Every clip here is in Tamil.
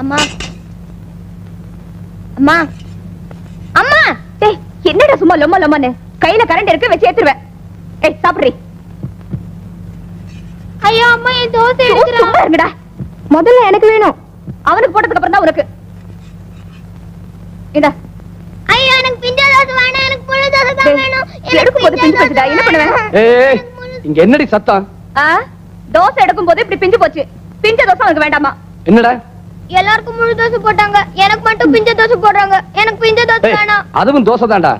அம்மா அம்மா அம்மா டேய் என்னடா சும்மா லொம்மா லொம்மான்னு கையில கரண்ட் இருக்கு வச்சு ஏத்துறேன். ஏய் சாப்பிடுறீ. ஐயோ அம்மா என் தோசை எடுக்குறா. முதல்ல எனக்கு வேணும், அவனுக்கு போட்டதுக்கு அப்புறம் தான் உனக்கு. இந்தா. ஐயோ எனக்கு பிஞ்ச தோசை வேணும், எனக்கு முழு தோசை தான் வேணும். எடுக்கும் போது பிஞ்சு போச்சுடா, என்ன பண்ணுவேன்? ஏய் இங்க என்னடி சத்தம்? தோசை எடுக்கும் போது இப்படி பிஞ்சு போச்சு. பிஞ்ச தோசை உனக்கு வேண்டாமா? என்னடா எல்லாருக்கும் முழு தோசை போட்டாங்க, எனக்கு மட்டும் பிஞ்ச தோசை போடுறாங்க. எனக்கு பிஞ்ச தோசை வேணாம். அதுவும் தோசை தான்டா.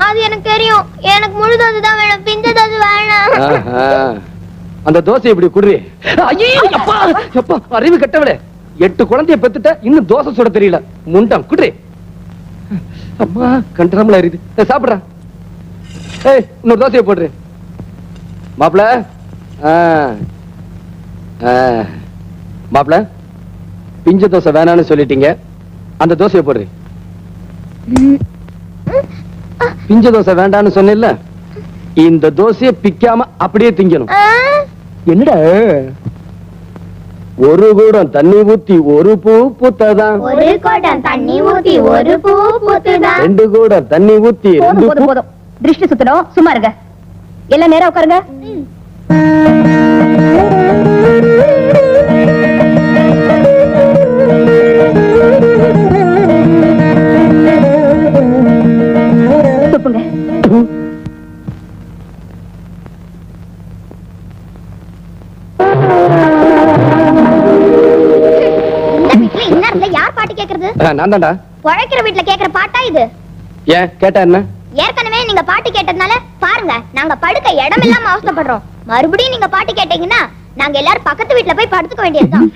அது எனக்கு தெரியும், எனக்கு முழு தோசை தான் வேணும், பிஞ்ச தோசை வேணாம். அந்த தோசை இப்படி குடுறி. ஐயோ அப்பா அப்பா அறிவு கட்டவளே, 8 குழந்தைய பெத்துட்ட இன்னும் தோசை சுட தெரியல. முண்டம் குடுறி. அம்மா கண்டரம்ல எரியுது. சாப்பிடுறா. ஏய் இன்னொரு தோசையை போடுறே. மாப்பிள மாப்பிள பிஞ்ச தோசை வேணான்னு சொல்லிட்டீங்க, அந்த தோசையை போடுறே. பிஞ்ச தோசை வேண்டான்னு சொன்ன, இந்த தோசையை பிக்காம அப்படியே திங்கணும். என்னடா ஒரு கூடம் தண்ணி ஊத்தி ஒரு பூ பூத்ததான், ஒரு குடம் தண்ணி ஊத்தி ஒரு பூ பூத்துதான், 2 கூடம் தண்ணி ஊத்தி போதும். திருஷ்டி சுத்தணும், சும்மா இருங்க. எல்லாம் நேரா உட்காருங்க. துப்புங்க. யார் பாட்டு கேக்குறது? நான் தான்டா. உழைக்கிற வீட்டுல கேக்குற பாட்டா இது? ஏன் கேட்டா என்ன? ஏற்கனவே நீங்க பாட்டு கேட்டதுனால பாருங்க நாங்க படுக்க இடம் இல்லாம அவஸ்தைப்படுறோம். மறுபடியும் நீங்க பாட்டு கேட்டீங்கன்னா நாங்க எல்லாரும் பக்கத்து வீட்டுல போய் படுத்துக்க வேண்டியதுதான்.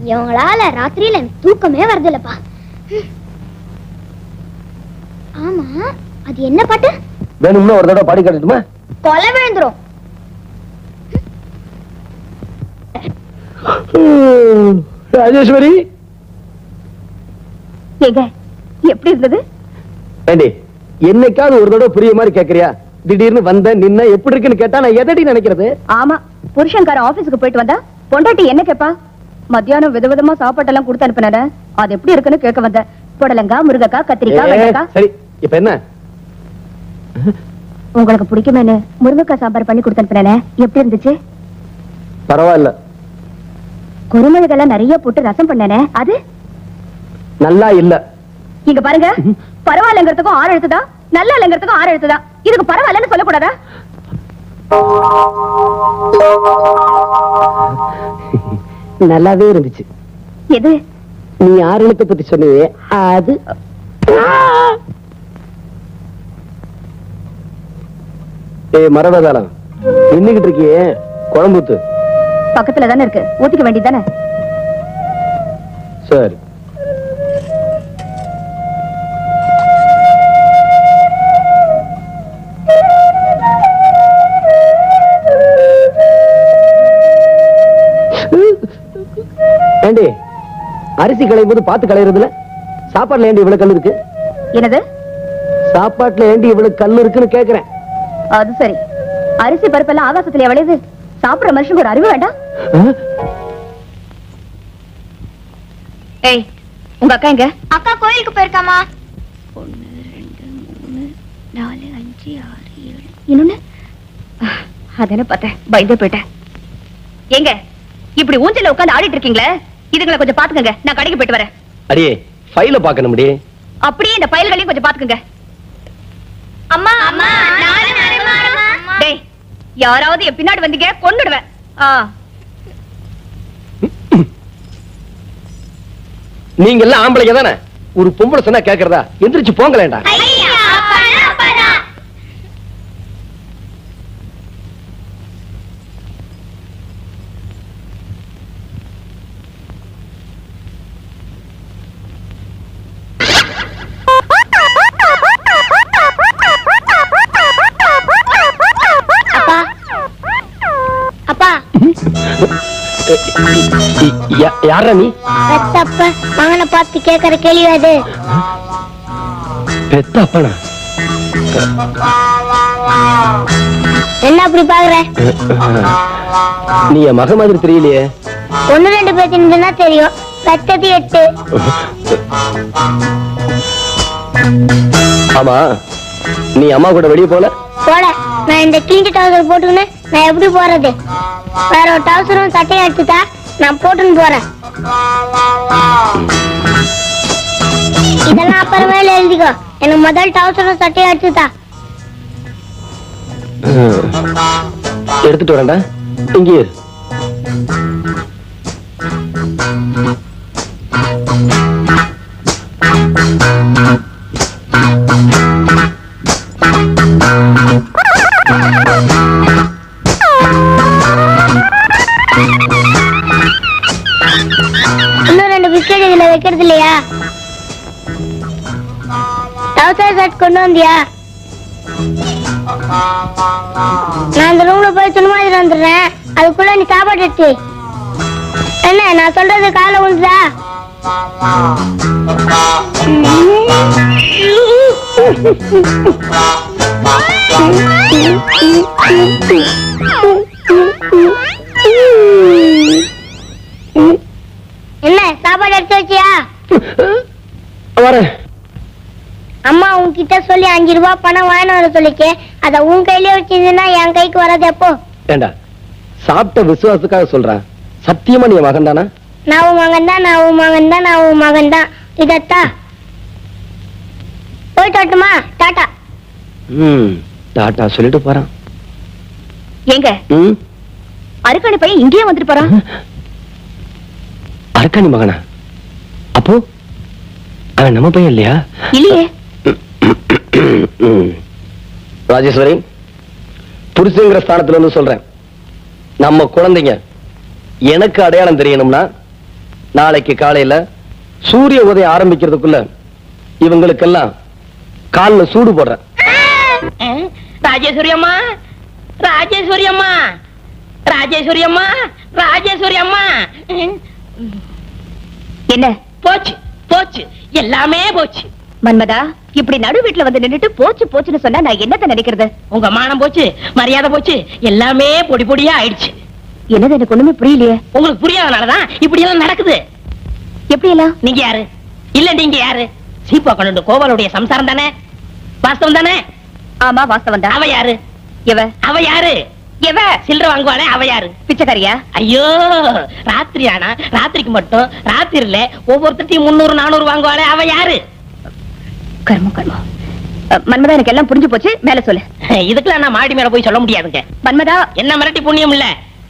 இவங்களால ராத்திரியில தூக்கமே வருது இல்லப்பா. ஆமா அது என்ன பாட்டு? வேணும்னா ஒரு தடவை பாடி காட்டட்டுமா? கொலை விழுந்துரும். ராஜேஸ்வரி ஏங்க எப்படி இருந்தது? ஏண்டி என்னைக்காவது ஒரு தடவை புரிய மாதிரி கேக்குறியா? திடீர்னு வந்த நின்ன எப்படி இருக்குன்னு கேட்டா நான் எதடி நினைக்கிறது? ஆமா புருஷன்காரன் ஆபீஸ்க்கு போயிட்டு வந்தா பொண்டாட்டி என்ன கேப்பா? மத்தியானம் விதவிதமா சாப்பாட்டெல்லாம் கொடுத்து அனுப்பினானே, அது எப்படி இருக்குன்னு கேட்க வந்த. புடலங்காய், முருங்கக்காய், கத்திரிக்காய், வெண்டைக்காய். சரி இப்ப என்ன? உங்களுக்கு பிடிக்குமேனு முருங்கக்காய் சாம்பார் பண்ணி கொடுத்து அனுப்பினானே, எப்படி இருந்துச்சு? பரவாயில்ல. குருமிளகெல்லாம் நிறைய போட்டு ரசம் பண்ணனே, அது நல்லா இல்ல. இங்க பாருங்க, பரவாயில்லங்கிறதுக்கும் 6 எழுத்துதா, நல்லா இல்லங்கிறதுக்கும் 6 எழுத்துதா. இதுக்கு பரவாயில்லன்னு சொல்லக்கூடாதா? நல்லாவே இருந்துச்சு. எது? நீ 6 எழுத்தை பத்தி சொன்னியே அது. மரபதாளம் நின்னுகிட்டு இருக்கியே, குழம்புத்து பக்கத்துல தானே இருக்கு, ஊத்திக்க வேண்டியதானே? சரி. ஏண்டி அரிசி களையும் போது பார்த்து களையறதுல சாப்பாட்டுல ஏண்டி இவ்வளவு கல் இருக்கு? என்னது? சாப்பாட்டுல ஏண்டி இவ்வளவு கல் இருக்குன்னு கேக்குறேன். அது சரி, அரிசி பருப்பெல்லாம் ஆகாசத்துல விளையுது. சாப்பிடுற மனுஷனுக்கு ஒரு அறிவு வேண்டாம்? ஏய் உங்க அக்கா எங்க? அக்கா கோயிலுக்கு போயிருக்காமா. 1 2 3 4 5 6 7 இன்னொன்னு அதென்ன பார்த்தேன், பயந்து போயிட்டேன். எங்க இப்படி ஊஞ்சல்ல உட்கார்ந்து ஆடிட்டு இருக்கீங்களே, இதுங்களை கொஞ்சம் பாத்துக்கங்க. நான் கடைக்கு போயிட்டு வரேன். அடியே ஃபைல பாக்கணும் முடியே. அப்படியே இந்த ஃபைல்களையும் கொஞ்சம் பாத்துக்கங்க. அம்மா அம்மா டேய் யாராவது என் பின்னாடி வந்தீங்க கொன்னுடுவேன். நீங்க எல்லாம் ஆம்பளைங்க தானே, ஒரு பொம்பளை சொன்னா கேக்குறதா? எந்திரிச்சு போங்களேண்டா. யாரா நீ? பெத்தப்பா மகனை பார்த்து கேட்கற கேள்வி அது. பெத்தப்பனா? என்ன அப்படி பாக்குற? நீ என் மக மாதிரி தெரியலையே. 1 2 பேத்தினா தெரியும், வச்சது 8. ஆமா, நீ அம்மா கூட வெளியே போல? போல. நான் இந்த கிழிஞ்ச டவுசர் போட்டுக்கின்னு நான் எப்படி போறது? வேற ஒரு டவுசரும் சட்டையும் எடுத்துட்டா நான் போட்டுன்னு போறேன். இதெல்லாம் அப்புறமேல எழுதிக்கோ. எனக்கு முதல் டவுசரும் சட்டையும் எடுத்துட்டா. எடுத்துட்டு வரேன்டா, இங்கே இரு. இன்னும் 2 பிஸ்கெட் இதுல வைக்கிறது இல்லையா? டவுசர் ஷர்ட் கொண்டு வந்தியா? நான் அந்த ரூம்ல போய் துணி மாதிரி வந்துடுறேன். அதுக்குள்ள நீ சாப்பாடு எடுத்து. என்ன நான் சொல்றது காலை விழுந்தா? என்ன சாப்பாடு எடுத்து வச்சியா? வரேன். அம்மா உன்கிட்ட சொல்லி 5 ரூபாய் பணம் வாங்கிட்டு வர சொல்லிக்க. அத உன் கையிலே வச்சிருந்தா என் கைக்கு வராது. எப்போ? ஏண்டா, சாப்பிட்ட விசுவாசத்துக்காக சொல்றேன். சத்தியமா நீ மகன் தானா? நான் உன் மகன் தான், நான் உன் மகன் தான், நான் உன் மகன் தான். இதத்தா போயிட்டு வரட்டுமா? டாட்டா. டாட்டா சொல்லிட்டு போறான். எங்க அருக்காணி பையன் இங்கேயே வந்துட்டு போறான். அரக்காணி மகனா? அப்போ அவன் நம்ம பையன் இல்லையா? இல்லையே. ராஜேஸ்வரி, புருஷங்கிற ஸ்தானத்துல இருந்து சொல்றேன். நம்ம குழந்தைங்க எனக்கு அடையாளம் தெரியணும்னா நாளைக்கு காலையில சூரிய உதயம் ஆரம்பிக்கிறதுக்குள்ள இவங்களுக்கெல்லாம் கால்ல சூடு போடுறேன். ராஜேஸ்வரி அம்மா, ராஜேஸ்வரி அம்மா, ராஜேஸ்வரி அம்மா, ராஜேஸ்வரி அம்மா. என்ன போச்சு போச்சு, எல்லாமே போச்சு. மன்மதா, இப்படி நடு வீட்டுல வந்து நின்னுட்டு போச்சு போச்சுன்னு சொன்னா நான் என்னத்த நினைக்கிறது? உங்க மானம் போச்சு, மரியாதை போச்சு, எல்லாமே பொடி பொடியா ஆயிடுச்சு. என்னது எனக்கு ஒண்ணுமே புரியலையே. உங்களுக்கு புரியாதனாலதான் இப்படி எல்லாம் நடக்குது. எப்படி எல்லாம்? நீங்க யாரு? இல்ல நீங்க யாரு? சீப்பா கொண்டு கோவலுடைய சம்சாரம் தானே? வாஸ்தவம் தானே? ஆமா வாஸ்தவம் தான். அவ யாரு? அவ யாரு? சில்லற வாங்குவாளே அவ யாரு? பிச்சைக்காரியா? ஐயோ, ராத்திரி ஆனா ராத்திரிக்கு மட்டும் ராத்திரில ஒவ்வொருத்தையும் 300 400 வாங்குவாளே அவ யாரு? கர்மம் கர்மம். மன்மதா, எனக்கு எல்லாம் புரிஞ்சு போச்சு. மேல சொல்லு. இதுக்கெல்லாம் நான் மாடி மேல போய் சொல்ல முடியாதுங்க. மன்மதா, என்ன மிரட்டி புண்ணியம் இல்ல.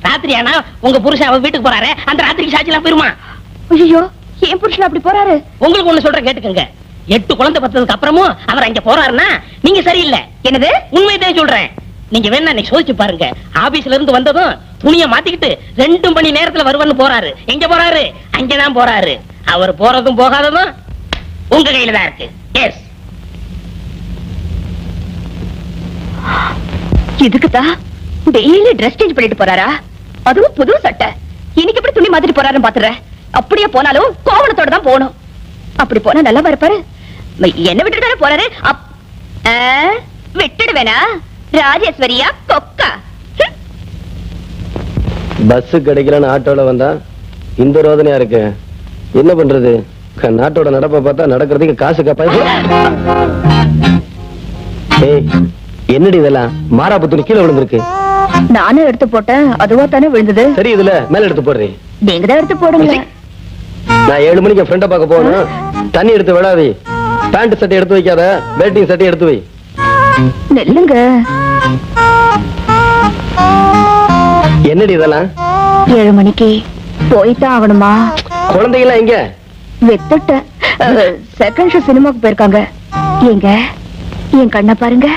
ராத்திரி ஆனா உங்க புருஷன் அவ வீட்டுக்கு போறாரு, அந்த ராத்திரிக்கு சாட்சி எல்லாம் போயிருமா? ஐயோ, ஏன் புருஷன் அப்படி போறாரு? உங்களுக்கு ஒண்ணு சொல்றேன் கேட்டுக்கங்க. 8 குழந்தை பத்ததுக்கு அப்புறமும் அவர் அங்க போறாருன்னா நீங்க சரியில்லை. என்னது? உண்மைதான் சொல்றேன். நீங்க வேணா நீ சோதிச்சு பாருங்க. ஆபீஸ்ல இருந்து வந்ததும் துணியை மாத்திக்கிட்டு 2 மணி நேரத்துல வருவன்னு போறாரு. எங்க போறாரு? அங்கதான் போறாரு. அவர் போறதும் போகாததும் உங்க கையில தான் இருக்கு. எஸ். இதுக்குதான் டெய்லி ட்ரெஸ் சேஞ்ச் பண்ணிட்டு போறாரா? அதுவும் புது சட்டை. இன்னைக்கு எப்படி துணி மாத்திட்டு போறாருன்னு பாத்துறேன். அப்படியே போனாலும் கோவணத்தோட தான் போகணும். அப்படி போனா நல்லா இருப்பாரு. என்ன விட்டுட்டு தானே போறாரு. விட்டுடுவேனா? ராஜேஸ்வரியா கொக்கா? பஸ் கிடைக்கலன்னு ஆட்டோல வந்தா இந்த ரோதனையா இருக்கு. என்ன பண்றது? நாட்டோட நடப்ப பார்த்தா நடக்கிறதுக்கு காசு கப்பா. என்னடி இதெல்லாம்? மாறாப்பு துணி கீழே விழுந்திருக்கு. நானும் எடுத்து போட்டேன், அதுவா தானே விழுந்தது. சரி, இதுல மேல எடுத்து போடுறேன். நீங்க தான் எடுத்து போடுங்க. நான் 7 மணிக்கு ஃப்ரெண்ட பார்க்க போகணும். தண்ணி எடுத்து விடாதே. பேண்ட் சட்டை எடுத்து வைக்காத, வேட்டிங் சட்டை எடுத்து வை. நெல்லுங்க. என்னடி இதெல்லாம்? 7 மணிக்கு போய்தான் ஆகணுமா? குழந்தைகளா எங்க? வெத்துட்டேன். செகண்ட் ஷோ சினிமாக்கு போயிருக்காங்க. எங்க என் கண்ணை பாருங்க.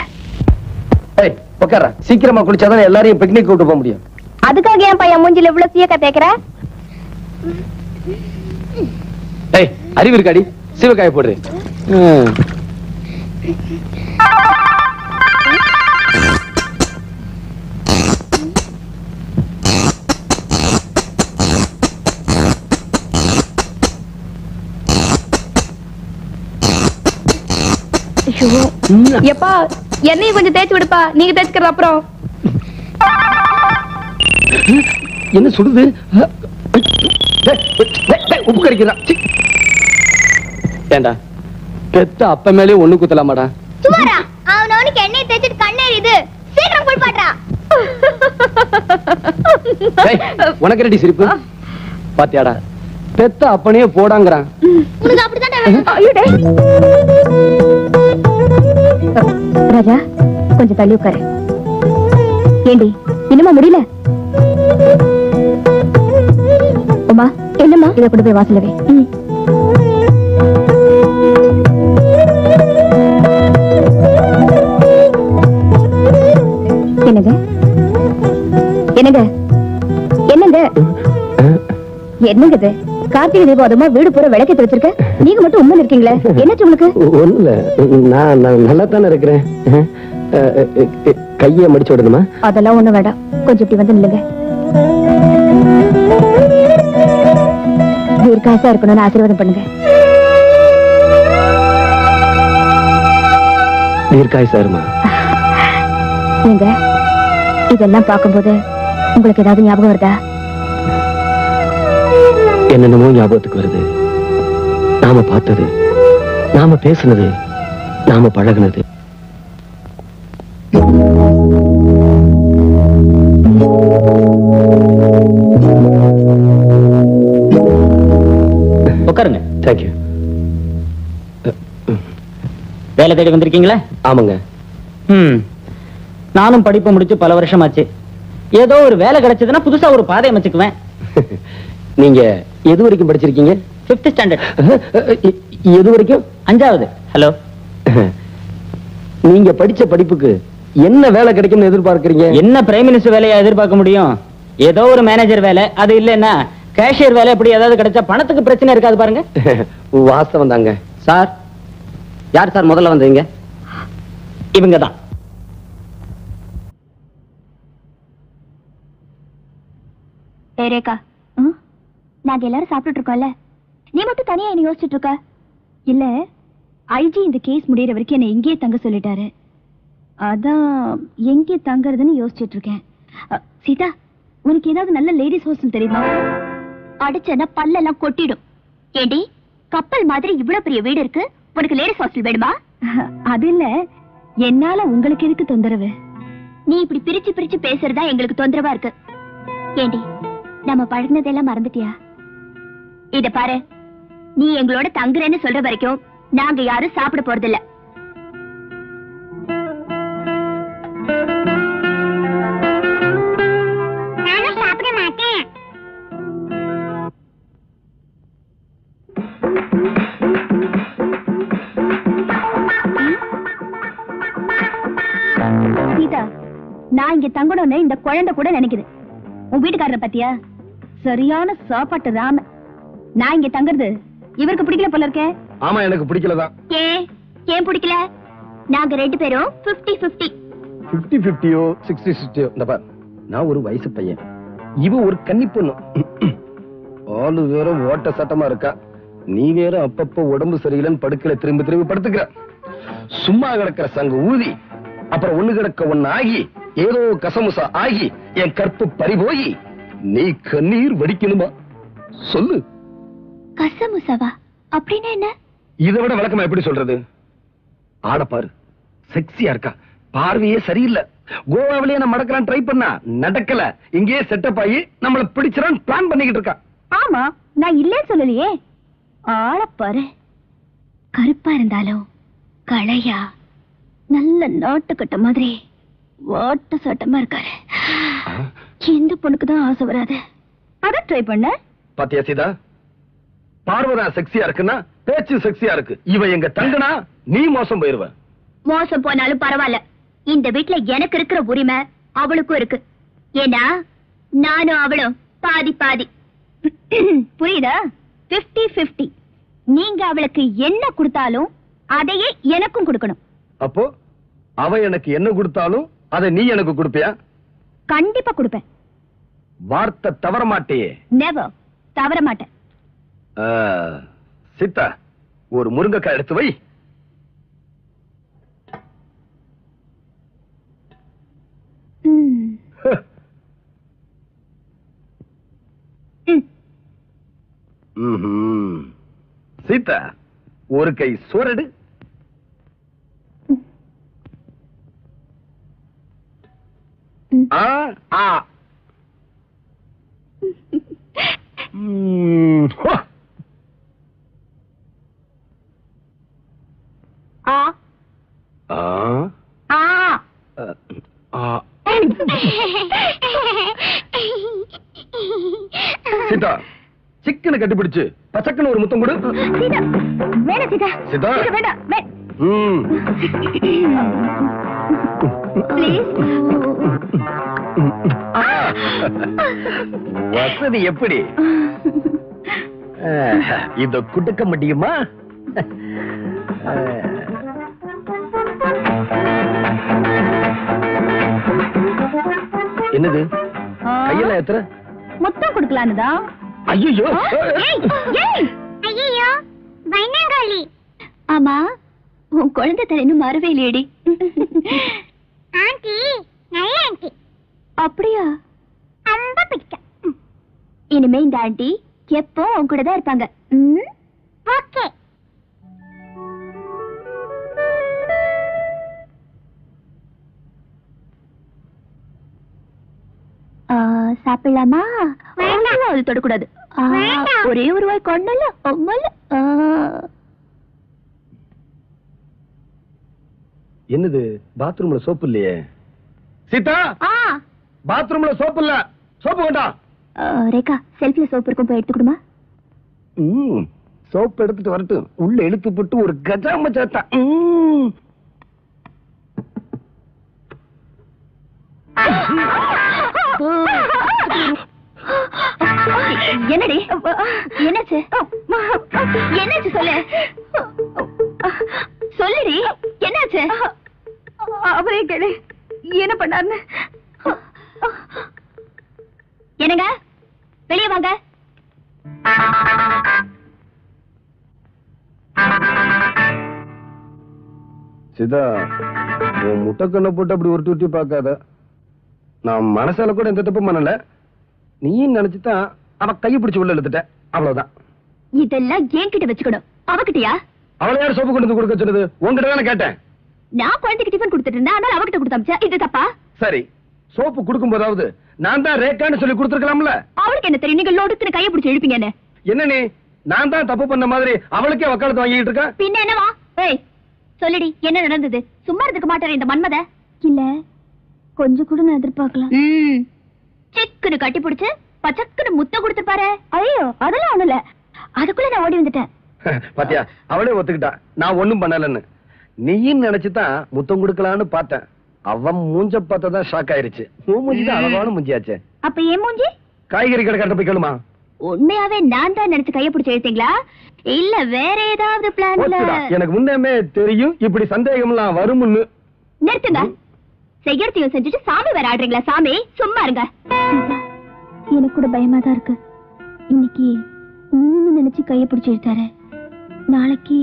உட்கார, சீக்கிரமா குளிச்சாதான் எல்லாரையும் பிக்னிக் கூட்டு போக முடியும். அதுக்காக என் பையன் மூஞ்சில இவ்வளவு சீக்க தேக்கிற? அறிவு இருக்காடி? சிவகாய போடுற. எப்பா, என்னையும் கொஞ்சம் தேய்ச்சி விடுப்பா. நீங்க தேய்ச்சிக்கிற அப்புறம். என்ன சுடுது? உப்பு கறிக்கிறான். ஏண்டா பெத்த அப்ப மேலே ஒண்ணு குத்தலாமாடா? சுமாரா அவனுக்கு எண்ணெய் தேய்ச்சிட்டு கண்ணேறிது. சீக்கிரம் குளிப்பாட்றா. உனக்கு ரெடி சிரிப்பு பாத்தியாடா? பெத்த அப்பனையே போடாங்கறான். உனக்கு அப்படிதான் ராஜா, கொஞ்சம் தள்ளி உட்காரு. ஏண்டி இன்னுமா முடியல? உமா என்னம்மா, இதை கொண்டு போய் வாசலவே. என்னங்க என்னங்க என்னங்க என்னங்க இது? கார்த்திகை தீபம் அதுமா வீடு பூரா விளக்கேத்தி வச்சிருக்க, நீங்க மட்டும் உண்மையில இருக்கீங்களே, என்னாச்சு உங்களுக்கு? ஒண்ணு இல்ல, நான் நல்லா தானே இருக்கிறேன். கையை மடிச்சு விடணுமா? அதெல்லாம் ஒண்ணு வேண்டாம், கொஞ்சம் இப்படி வந்து நில்லுங்க. தீர்க்காசா இருக்கணும்னு ஆசீர்வாதம் பண்ணுங்க. தீர்க்காயசா இருமா. நீங்க இதெல்லாம் பார்க்கும்போது உங்களுக்கு ஏதாவது ஞாபகம் வருதா? என்னென்னமோ ஞாபகத்துக்கு வருது. நாம பார்த்தது, நாம பேசுனது, நாம பழகுனது. உட்காருங்க. தேங்க்யூ. வேலை தேடி வந்திருக்கீங்களா? ஆமாங்க. நானும் படிப்பு முடிச்சு பல வருஷம் ஆச்சு. ஏதோ ஒரு வேலை கிடைச்சதுன்னா புதுசா ஒரு பாதை அமைச்சுக்குவேன். நீங்க எது வரைக்கும் படிச்சிருக்கீங்க? 5th standard. எது வரைக்கும்? 5வது. ஹலோ. நீங்க படிச்ச படிப்புக்கு என்ன வேலை கிடைக்கும்னு எதிர்பார்க்கறீங்க? என்ன பிரைம் மினிஸ்டர் வேலையா எதிர்பார்க்க முடியும்? ஏதோ ஒரு மேனேஜர் வேலை, அது இல்லைன்னா கேஷியர் வேலை, எப்படி ஏதாவது கிடைச்சா பணத்துக்கு பிரச்சனை இருக்காது பாருங்க. வாஸ்தவம் தாங்க. சார், யார் சார் முதல்ல வந்தீங்க? இவங்க தான். ரேகா, நாங்க எல்லாரும் சாப்பிட்டு இருக்கோம்ல, நீ மட்டும் தனியா என்ன யோசிச்சுட்டு இருக்க? இல்ல, ஐஜி இந்த கேஸ் முடியற வரைக்கும் என்ன இங்கேயே தங்க சொல்லிட்டாரு. அதான் எங்கே தங்கறதுன்னு யோசிச்சுட்டு இருக்கேன். சீதா, உனக்கு ஏதாவது நல்ல லேடிஸ் ஹாஸ்டல் தெரியுமா? அடிச்சனா பல்லெல்லாம் கொட்டிடும். ஏண்டி, கப்பல் மாதிரி இவ்வளவு பெரிய வீடு இருக்கு, உனக்கு லேடிஸ் ஹாஸ்டல் வேணுமா? அது இல்ல, என்னால உங்களுக்கு எதுக்கு தொந்தரவு? நீ இப்படி பிரிச்சு பிரிச்சு பேசுறதா எங்களுக்கு தொந்தரவா இருக்கு. ஏண்டி, நம்ம பழகினதெல்லாம் மறந்துட்டியா? இத பாரு, நீ எங்களோட தங்குறேன்னு சொல்ற வரைக்கும் நாங்க யாரும் சாப்பிட போறதில்ல. நானும் சாப்பிட மாட்டேன். சீதா, நான் இங்க தங்கணும்னு இந்த குழந்தை கூட நினைக்குது. உன் வீட்டுக்காரரை பத்தியா? சரியான சாப்பாட்டு ராம. நான் இங்க தங்குறது இவருக்கு பிடிக்கல போல இருக்கே. ஆமா, எனக்கு பிடிக்கலதான். ஏன் பிடிக்கல? நாங்க 2 பேரும் 50-50. 50-50யோ 60-60யோ, இந்த பார், நான் ஒரு வயசு பையன், இவ ஒரு கன்னி பொண்ணு. ஆளு வேற ஓட்ட சட்டமா இருக்கா, நீ வேற அப்பப்ப உடம்பு சரியில்லைன்னு படுக்கல திரும்பி திரும்பி படுத்துக்கிற. சும்மா கிடக்கிற சங்க ஊதி, அப்புறம் ஒண்ணு கிடக்க ஒண்ணு ஆகி, ஏதோ கசமுசா ஆகி என் கற்பு பறிபோயி நீ கண்ணீர் வடிக்கணுமா? சொல்லு. கசமுசவா அப்படின்னா என்ன? இதை விட விளக்கமா எப்படி சொல்றது? ஆட பாரு, செக்ஸியா இருக்கா, பார்வையே சரியில்லை. கோவாவிலேயே நம்ம நடக்கலாம் ட்ரை பண்ணா நடக்கல, இங்கேயே செட்டப் ஆகி நம்மள பிடிச்சிடான்னு பிளான் பண்ணிக்கிட்டு இருக்கா. ஆமா, நான் இல்லே சொல்லலையே. ஆள பாரு, கருப்பா இருந்தாலும் களையா நல்ல நாட்டுக்கட்ட மாதிரி வாட்ட சட்டமா இருக்காரு. எந்த பொண்ணுக்கு தான் ஆசை வராது? அத ட்ரை பண்ண. பாத்தியா சீதா, பார்வதா செக்ஸியா இருக்குன்னா பேச்சு செக்ஸியா இருக்கு. இவ எங்க தங்கனா நீ மோசம் போயிருவ. மோசம் போனாலும் பரவாயில்ல, இந்த வீட்டுல எனக்கு இருக்கிற உரிமை அவளுக்கும் இருக்கு. ஏன்னா நானும் அவளும் பாதி பாதி. புரியுதா? 50-50. நீங்க அவளுக்கு என்ன கொடுத்தாலும் அதையே எனக்கும் கொடுக்கணும். அப்போ அவ எனக்கு என்ன கொடுத்தாலும் அதை நீ எனக்கு கொடுப்பியா? கண்டிப்பா கொடுப்பேன். வார்த்தை தவற மாட்டியே? நெவர், தவற மாட்டேன். சீதா, ஒரு முருங்கைக்காய் எடுத்து வை. சீதா, ஒரு கை சோரடு. சீதா, சிக்கனை கட்டிப்பிடிச்சு பசக்கன்னு ஒரு முத்தம் கொடு. வேணாம் சீதா. சீதா வேண்டாம். வசதி எப்படி? இத குடுக்க முடியுமா? என்னது கையில எத்தனை முத்தம் கொடுக்கலான்னுதான். ஐயோ ஐயோ பயங்கரி. ஆமா, உன் குழந்தை தலை இன்னும் மறவே இல்லையடி. ஆண்டி நல்ல ஆண்டி. அப்படியா? ரொம்ப பிடிக்கும். இனிமே இந்த ஆண்டி எப்போ உன் கூட தான் இருப்பாங்க. ஓகே. சாப்பிடலாமா? வேண்டாம். அது தொடக்கூடாது. வேண்டாம். ஒரே ஒரு வாய் கொண்டல. என்னது பாத்ரூம்ல சோப்பு இல்லையே? சீதா, பாத்ரூம்ல சோப்பு இல்ல. சோப்பு வேண்டாம். ரேகா, செல்ஃப்ல சோப்பு இருக்கும், போய் எடுத்துக்கிடுமா? சோப்பு எடுத்துட்டு வரட்டும். உள்ள இழுத்து போட்டு ஒரு கஜாம சாத்தா. என்னடி என்னாச்சு? என்னாச்சு சொல்லு. சொல்லுடி, என்னாச்சு? அவரே கேளு, என்ன பண்ணாருன்னு. என்னங்க, வெளியே வாங்க. சிதா, உன் முட்டைக்கண்ணை போட்டு அப்படி உருட்டி உருட்டி பார்க்காத. நான் மனசால கூட எந்த தப்பும் பண்ணல. நீ நினைச்சுதான் அவ கையை பிடிச்சு உள்ள இழுத்துட்ட, அவ்வளவுதான். இதெல்லாம் என்கிட்ட வச்சுக்கணும், அவகிட்டயா? அவளை யார் சோப்பு கொண்டு கொடுக்க சொன்னது? உங்ககிட்ட தானே கேட்டேன். நான் குழந்தைக்கு டிஃபன் கொடுத்துட்டு இருந்தேன், அதனால அவகிட்ட கொடுத்தாச்சா? இது தப்பா? சரி, சோப்பு கொடுக்கும் போதாவது நான் தான் ரேக்கான்னு சொல்லி கொடுத்துருக்கலாம்ல. அவளுக்கு என்ன தெரியும்? நீங்க லோடுத்துன்னு கையை பிடிச்சு இழுப்பீங்கன்னு. என்ன நீ நான் தான் தப்பு பண்ண மாதிரி அவளுக்கே வக்காலத்து வாங்கிட்டு இருக்க? பின்ன என்னவா? ஏய் சொல்லுடி, என்ன நடந்தது? சும்மா இருந்துக்க மாட்டாரு இந்த மன்மத. இல்ல, கொஞ்சம் கூட நான் எதிர்பார்க்கலாம். சிக்குன்னு கட்டி பிடிச்சு பச்சக்குன்னு முத்தம் கொடுத்துப்பாரு. ஐயோ, அதெல்லாம் ஒண்ணு இல்ல. அதுக்குள்ள நான் ஓடி வந்துட்டேன். பாத்தியா, அவளே ஒத்துக்கிட்டா நான் ஒண்ணும் பண்ணலன்னு. நீயும் நினைச்சுதான் முத்தம் கொடுக்கலான்னு பார்த்தேன். அவன் மூஞ்ச பார்த்ததான் ஷாக் ஆயிருச்சு. மூஞ்சிதான் அளவான மூஞ்சியாச்சே. அப்ப ஏன் மூஞ்சி? காய்கறி கடை போய் கேளுமா. உண்மையாவே நான் தான் நினைச்சு கைய பிடிச்சு எழுத்தீங்களா, இல்ல வேற ஏதாவது பிளான்ல? எனக்கு முன்னமே தெரியும் இப்படி சந்தேகம் எல்லாம் வரும்னு. நிறுத்துங்க. செய்யறதையும் செஞ்சுட்டு சாமி வேற ஆடுறீங்களா? சாமி சும்மா இருங்க. எனக்கு கூட பயமா தான் இருக்கு. இன்னைக்கு நீ நினைச்சு கைய பிடிச்சு எழுத்தாரு, நாளைக்கு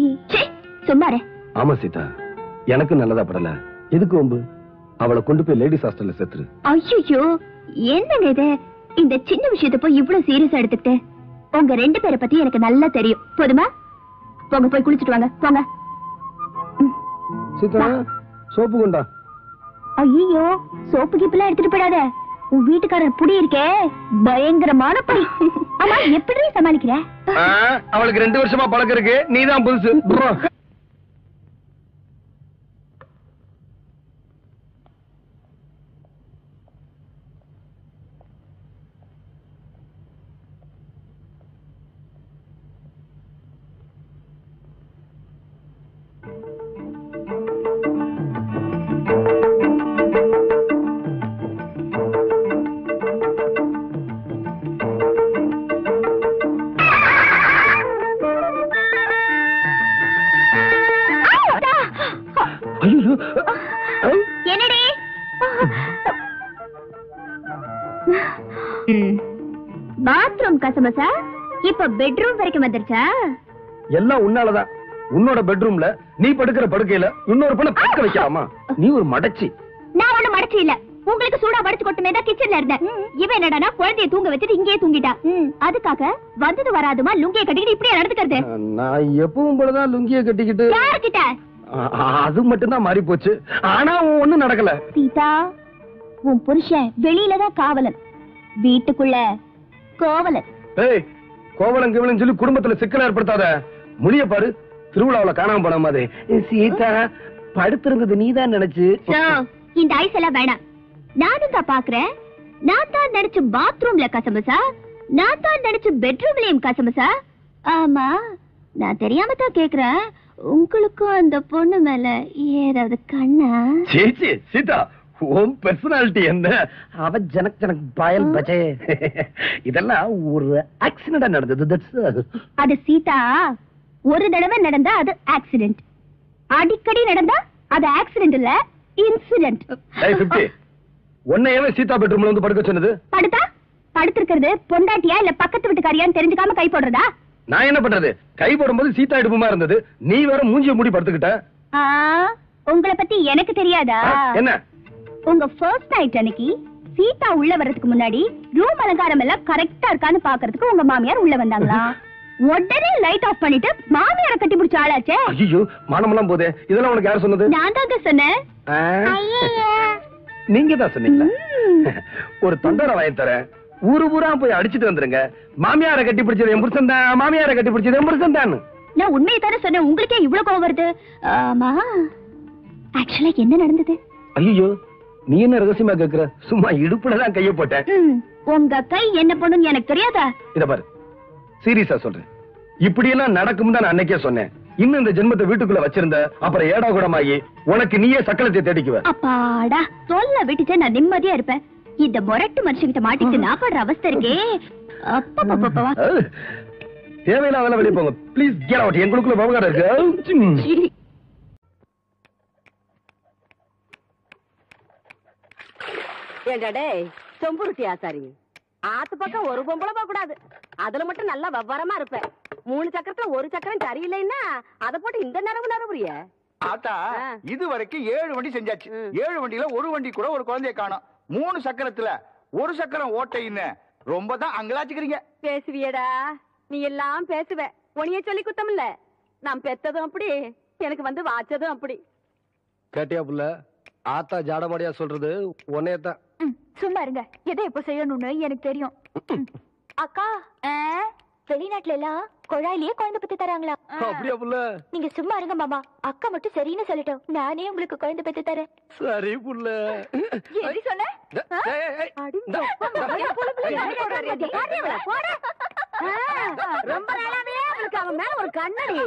சும்மா இரு. ஆமா சீதா, எனக்கு நல்லதா படல. எதுக்கு வம்பு? அவளை கொண்டு போய் லேடிஸ் ஹாஸ்டல்ல சேர்த்துரு. ஐயோ, என்னங்க இது? இந்த சின்ன விஷயத்தை போய் இவ்வளவு சீரியஸா எடுத்துக்கிட்டு. உங்க ரெண்டு பேரை பத்தி எனக்கு நல்லா தெரியும். போதுமா? போங்க, போய் குளிச்சுட்டு வாங்க, போங்க. சீதா, சோப்பு கொண்டா. ஐயோ, சோப்பு கீப்பெல்லாம் எடுத்துட்டு போயிடாத. உன் வீட்டுக்காரர் புடி இருக்கே, பயங்கரமான பை. ஆமா, எப்படி சமாளிக்கிற? அவளுக்கு 2 வருஷமா பழக்கம் இருக்கு, நீதான் புதுசு. என்னடி? பாத்ரூம் கசமசா இப்ப பெட்ரூம் வரைக்கும் வந்துருச்சா? எல்லாம் உன்னாலதான். உன்னோட பெட்ரூம்ல நீ படுக்கிற படுக்கையில இன்னொரு பொண்ணை படுக்க வைக்கலாமா? நீ ஒரு மடச்சி. நான் ஒண்ணு மடச்சி இல்ல. உங்களுக்கு சூடா வடிச்சு கொட்டுமே தான் கிச்சன்ல இருந்தேன். இவன் என்னடா குழந்தைய தூங்க வச்சுட்டு இங்கேயே தூங்கிட்டா. அதுக்காக வந்தது வராதுமா லுங்கிய கட்டிக்கிட்டு இப்படியே நடந்துக்கிறது. நான் எப்பவும் போலதான் லுங்கிய கட்டிக்கிட்டு. யார்கிட்ட? அது மட்டும் தான் மாறி போச்சு. ஆனா ஒண்ணும் நடக்கல. சீதா, உன் புருஷன் வெளியிலதான் காவலன், வீட்டுக்குள்ள கோவலன். ஏய், கோவலன் கிவலன் சொல்லி குடும்பத்துல சிக்கல் ஏற்படுத்தாத. முடிய பாரு, திருவிழாவுல காணாம போன மாதிரி. சீதா படுத்திருந்தது நீதான் நினைச்சு. இந்த ஐஸ் எல்லாம் வேணாம். நானும் தான் பாக்குறேன். நான் தான் நினைச்சு பாத்ரூம்ல கசமசா, நான் தான் நினைச்சு பெட்ரூம்லயும் கசமசா. ஆமா, நான் தெரியாம தான் கேக்குறேன், உங்களுக்கும் அந்த பொண்ணு மேல ஏதாவது கண்ணா? சேச்சி சீதா, உன் பெர்சனாலிட்டி என்ன? அவ ஜனக் ஜனக் பாயல் பஜே. இதெல்லாம் ஒரு ஆக்சிடென்டா நடந்தது. அது சீதா, ஒரு தடவை நடந்தா அது ஆக்சிடென்ட், அடிக்கடி நடந்தா அது ஆக்சிடென்ட் இல்ல, இன்சிடென்ட். உன்னையவே சீதா பெட்ரூம்ல வந்து படுக்க சொன்னது? படுத்தா படுத்திருக்கிறது பொண்டாட்டியா இல்ல பக்கத்து வீட்டுக்காரியான்னு தெரிஞ்சுக்காம கை போடுறதா? நான் என்ன பண்றது? கை போடும்போது சீதா இடுப்புமா இருந்தது, நீ வேற மூஞ்சிய மூடி படுத்துக்கிட்ட. உங்களை பத்தி எனக்கு தெரியாதா? என்ன? உங்க ஃபர்ஸ்ட் நைட் அன்னைக்கு சீதா உள்ள வர்றதுக்கு முன்னாடி ரூம் அலங்காரம் எல்லாம் கரெக்டா இருக்கான்னு பாக்குறதுக்கு உங்க மாமியார் உள்ள வந்தாங்களா? உடனே லைட் ஆஃப் பண்ணிட்டு மாமியாரை கட்டி பிடிச்ச ஆளாச்சே. ஐயோ, மானமெல்லாம் போதே. இதெல்லாம் உனக்கு யார் சொன்னது? நான் தாங்க சொன்னேன். நீங்க தான் சொன்னீங்களா? ஒரு தொண்டரை வாங்கி தரேன், ஊரு ஊரா போய் அடிச்சிட்டு வந்துருங்க. மாமியாரை கட்டி பிடிச்சது என் புருஷன் தான், மாமியாரை கட்டி பிடிச்சது என் புருஷன் தான். நான் உண்மையை தானே சொன்னேன், உங்களுக்கே இவ்வளவு கோவம் வருது? ஆமா, ஆக்சுவலா என்ன நடந்தது? ஐயோ, நீ என்ன ரகசியமா கேக்குற? சும்மா இடுப்புலதான் கைய போட்டேன். உங்க கை என்ன பண்ணுன்னு எனக்கு தெரியாதா? இத பாரு, சீரியஸா சொல்றேன், இப்படியெல்லாம் நடக்கும் தான் நான் அன்னைக்கே சொன்னேன். இன்னும் இந்த ஜென்மத்தை வீட்டுக்குள்ள வச்சிருந்த அப்புறம் ஏடா கூடமாயி உனக்கு நீயே சக்கலத்தை தேடிக்குவ. அப்பாடா, சொல்ல விட்டுச்சே நான் நிம்மதியா இருப்பேன். இந்த முரட்டு மனுஷங்கிட்ட மாட்டிட்டு நான் படுற அவஸ்தை இருக்கே. தேவையில்லாத வெளியே போங்க ப்ளீஸ். Get out. எங்களுக்குள்ள விவகாரம் இருக்கு. ஏண்டா சொம்புருட்டி ஆசாரி, ஆத்து பக்கம் ஒரு பொம்பளை போக கூடாது. அதுல மட்டும் நல்லா விவரமா இருப்பேன். 3 சக்கரத்துல ஒரு சக்கரம் சரியில்லைன்னா அத போட்டு இந்த நரம்புறிய. ஆத்தா, இது வரைக்கும் 7 வண்டி செஞ்சாச்சு. 7 வண்டியில ஒரு வண்டி கூட ஒரு குழந்தைய காணோம். 3 சக்கரத்துல ஒரு சக்கரம் ஓட்டைன்னு ரொம்ப தான் அங்கலாச்சுக்கிறீங்க. பேசுவியடா, நீ எல்லாம் பேசுவ. உனிய சொல்லி குத்தம் இல்ல. நான் பெத்ததும் அப்படி, எனக்கு வந்து வாச்சதும் அப்படி. கேட்டியா புள்ள? ஆத்தா ஜாடமாடியா சொல்றது உன்னையத்தான். சும்மா இருங்க, எதை எப்ப செய்யணும்னு எனக்கு தெரியும். அக்கா, வெளிநாட்டுல எல்லாம் குழாயிலேயே குழந்தை பத்தி தராங்களா? அப்படியா புள்ள? நீங்க சும்மா இருங்க மாமா, அக்கா மட்டும் சரின்னு சொல்லட்டும், நானே உங்களுக்கு குழந்தை பத்தி தரேன். சரி புள்ள. எப்படி சொன்ன? ரொம்ப நாளாவே அவளுக்கு அவன் மேல ஒரு கண்ணடி.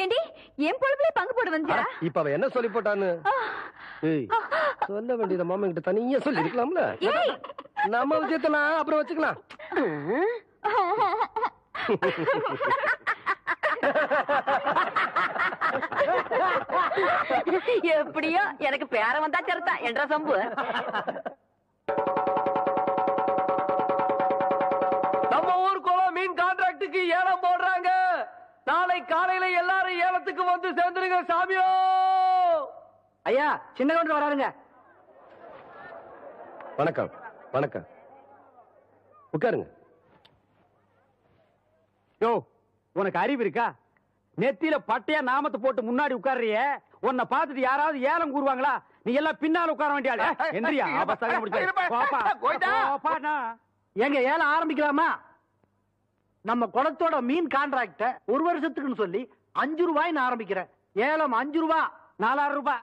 ஏண்டி என் பொழுதுல பங்கு போட வந்தியா? இப்ப அவ என்ன சொல்லி போட்டான்னு சொல்ல வேண்டியத மாமா கிட்ட தனியா சொல்லி இருக்கலாம்ல. நம்ம விஷயத்தெல்லாம் அப்புறம் வச்சுக்கலாம். எப்படியோ எனக்கு பேர வந்தா சரிதா என்ற சம்பு. நம்ம ஊர் குளம் மீன் கான்ட்ராக்டுக்கு ஏலம் போடுறாங்க. நாளை காலையில எல்லாரும் ஏலத்துக்கு வந்து சேர்ந்துருங்க சாமியோ. ஐயா, சின்ன கவுண்டர் வராருங்க. வணக்கம். வணக்கம், உட்காருங்க. யோ, உனக்கு அறிவு இருக்கா? நெத்தியில பட்டையா நாமத்தை போட்டு முன்னாடி உட்கார்றிய, உன்னை பார்த்துட்டு யாராவது ஏலம் கூறுவாங்களா? நீ எல்லாம் பின்னால உட்கார வேண்டிய எந்திரியா. எங்க ஏலம் ஆரம்பிக்கலாமா? நம்ம குளத்தோட மீன் கான்ட்ராக்ட 1 வருஷத்துக்குன்னு சொல்லி 5 ரூபாய் ஆரம்பிக்கிறேன். ஏலம் 5 ரூபாய், 4000 ரூபாய்.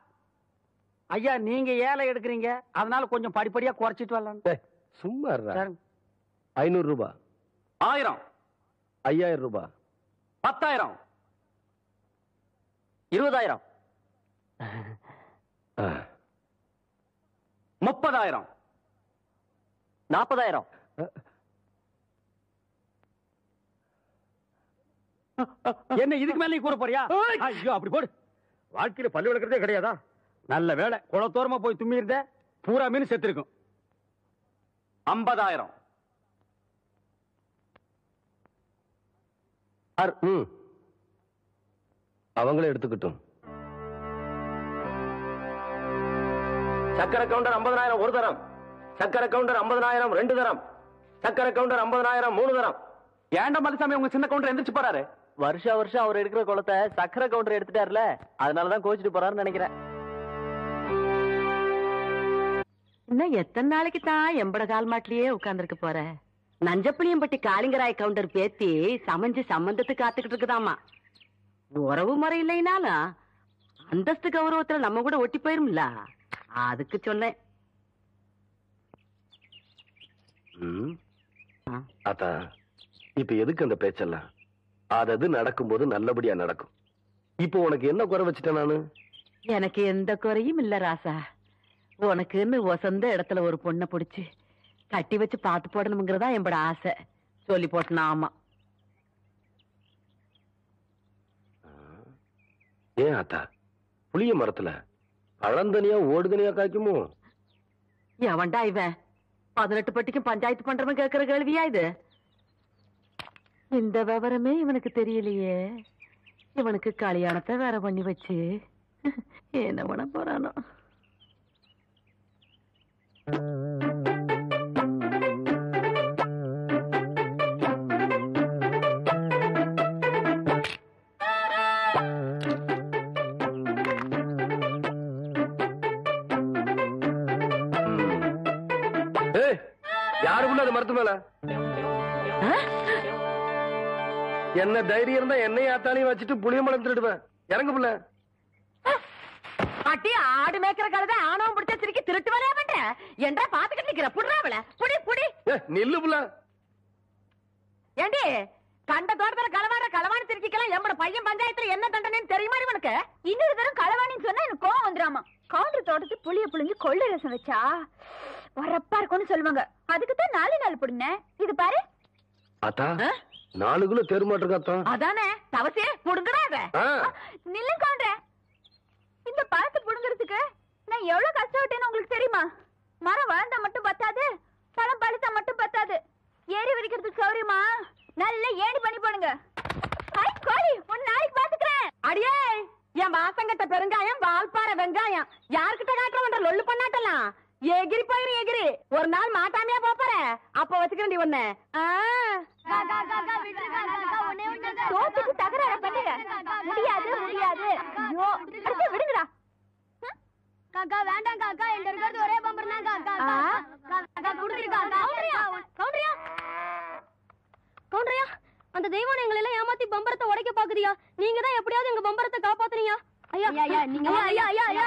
ஐயா, நீங்க ஏலம் எடுக்கிறீங்க, அதனால கொஞ்சம் படிப்படியா குறைச்சிட்டு வரலாம். சும்மா 500 ரூபாய், 1000, 5000 ரூபாய், 10,000, 20,000, 30,000, 40,000. என்ன இதுக்கு மேல நீ கூற போறியா? ஐயோ, அப்படி போடு. வாழ்க்கையில பல்லு விளக்குறதே கிடையாதா? நல்ல வேலை, குளத்தோரமா போய் தும்மி இருந்த பூரா மீன் செத்து இருக்கும். 50,000. அவங்களே எடுத்துக்கிட்டும். சக்கரை கவுண்டர் 50,000 ஒரு தரம். சக்கரை கவுண்டர் 50,000 2 தரம். சக்கரை கவுண்டர் 50,000 3 தரம். ஏன்டா மதுசாமி உங்க சின்ன கவுண்டர் எந்திரிச்சு போறாரு? வருஷம் அவர் எடுக்கிற குளத்தை சக்கரை கவுண்டர் எடுத்துட்டாருல, அதனாலதான் கோச்சிட்டு போறாருன்னு நினைக்கிறேன். இன்னும் எத்தனை நாளைக்கு தான் எம்பட கால் மாட்டிலேயே உட்கார்ந்துருக்க போற? நஞ்சப்புளியம்பட்டி காளிங்கராய் கவுண்டர் பேத்தி சமைஞ்சு சம்பந்தத்துக்கு காத்துக்கிட்டு இருக்குதாமா. உறவு முறை இல்லைனாலும் அந்தஸ்து கௌரவத்துல நம்ம கூட ஒட்டி போயிரும்ல, அதுக்கு சொன்னேன். அத்தா, இப்ப எதுக்கு அந்த பேச்செல்லாம்? அது நடக்கும்போது நல்லபடியா நடக்கும். இப்போ உனக்கு என்ன குறை வச்சுட்டேன் நானு? எனக்கு எந்த குறையும் இல்ல ராசா. உனக்குன்னு வசந்த இடத்துல ஒரு பொண்ணை பிடிச்சு கட்டி வச்சு பாத்து போடணுங்கிறதா என்னோட ஆசை. சொல்லி போட்டனா? ஆமா. ஏன் ஆத்தா, புளிய மரத்துல பழந்தனியா ஓடுதனியா காய்க்குமோ? எவன்டா இவன் 18 பட்டிக்கும் பஞ்சாயத்து பண்றவன் கேட்கிற கேள்வியா இது? இந்த விவரமே இவனுக்கு தெரியலையே. இவனுக்கு கல்யாணத்தை வேற பண்ணி வச்சு என்ன பண்ண போறானோ? யாருக்குள்ள அது மரத்து மேல என்ன தைரியம் இருந்தா என்னையும் ஆத்தாலையும் வச்சுட்டு புளியம்பழம் திருடுவேன். இறங்கு புள்ள. அட்டி ஆடு மேய்க்கிற கழுத ஆணவம் பிடிச்ச சிரிக்கி திருட்டு வரையா பண்ற? என்றா பாத்துக்கிட்டு நிக்கிற? புடுறாவல புடி புடி. நில்லு புள்ள. ஏண்டி கண்ட தோட்டத்துல களவாணி திருச்சிக்கலாம் எம்பட பையன் பஞ்சாயத்துல என்ன தண்டனைன்னு தெரியுமா இவனுக்கு? இன்னொரு தரம் களவாணின்னு சொன்னா எனக்கு கோவம் வந்துடாமா. கவுண்டர் தோட்டத்து புளிய புளிஞ்சு கொள்ளை ரசம் வச்சா வரப்பா இருக்கும்னு சொல்லுவாங்க. அதுக்குதான் 4 நாள் புடுனேன். இது பாரு அத்தா, 4 கிலோ தெருமாட்டிருக்காத்தா. அதானே தவசே புடுங்கடாத. நில்லு கவுண்டர். இந்த பழத்தை புடுங்கிறதுக்கு நான் எவ்வளவு கஷ்டப்பட்டேன்னு உங்களுக்கு தெரியுமா? மரம் வளர்ந்தா மட்டும் பத்தாது, பழம் பழுத்தா மட்டும் பத்தாது. ஏறி வரிக்கிறதுக்கு சௌரியமா நல்ல ஏணி பண்ணி போடுங்க. கோழி ஒரு நாளைக்கு பாத்துக்கிறேன். அடியே என் வாசங்கட்ட பெருங்காயம் வால்பாறை வெங்காயம் யாருக்கிட்ட காட்டுறவன்ற லொல்லு பண்ணாட்டலாம். எகிரி போயிரு எகிரி. ஒரு நாள் மாட்டாமையா போற அப்ப வச்சுக்கிறேன் ஒண்ணு. தோத்துக்கு தகராறு பண்ணுங்க. முடியாது முடியாது. ஐயோ விடுங்கடா. காக்கா வேண்டாம் காக்கா, என்கிட்ட இருக்கிறது ஒரே பம்பர் தான் காக்கா. காக்கா குடுத்துருக்கா. கவுண்டரியா, அந்த தெய்வம் எங்களை எல்லாம் ஏமாத்தி பம்பரத்தை உடைக்க பாக்குறியா? நீங்க தான் எப்படியாவது எங்க பம்பரத்தை காப்பாத்துறீங்க. ஐயா ஐயா நீங்க ஐயா ஐயா ஐயா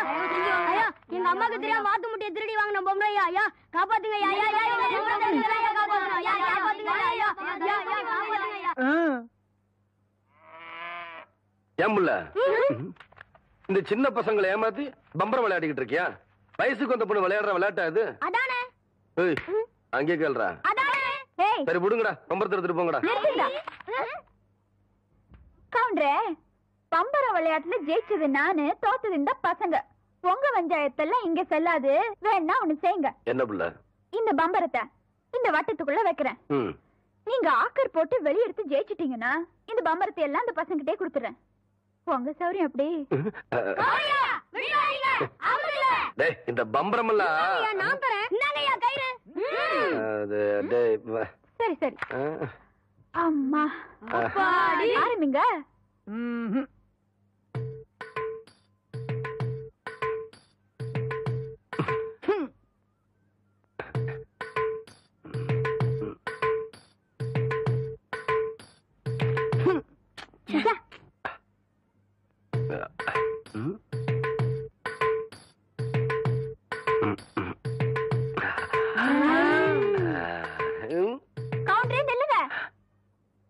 ஐயா எங்க அம்மாக்கு தெரியாம வாத்து முட்டையை திருடி வாங்கின பொம்பளை. ஐயா ஐயா காப்பாத்துங்க. ஐயா ஐயா ஐயா காப்பாத்துங்க. ஐயா காப்பாத்துங்க. ஐயா ஐயா காப்பாத்துங்க. ஏன் புள்ள இந்த சின்ன பசங்களை ஏமாத்தி பம்பரம் விளையாடிக்கிட்டு இருக்கியா? வயசுக்கு வந்த பொண்ணு விளையாடுற விளையாட்டா இது? அதானே. அங்கே கேள்றா. சரி விடுங்கடா, பம்பரத்தை எடுத்துட்டு போங்கடா. கவுண்டரே, பம்பர விளையாட்டுல ஜெயிச்சது நானு, தோத்தது இந்த பசங்க. உங்க பஞ்சாயத்தெல்லாம் இங்க செல்லாது. வேணா ஒண்ணு செய்யுங்க. என்ன புள்ள? இந்த பம்பரத்தை இந்த வட்டத்துக்குள்ள வைக்கிறேன். நீங்க ஆக்கர் போட்டு வெளியெடுத்து ஜெயிச்சிட்டீங்கன்னா இந்த பம்பரத்தை எல்லாம் இந்த பசங்கிட்டே கொடுத்துறேன். உங்க சௌரியம் அப்படி. இந்த பம்பரம் எல்லாம் சரி சரி. அம்மா ஆரம்பிங்க.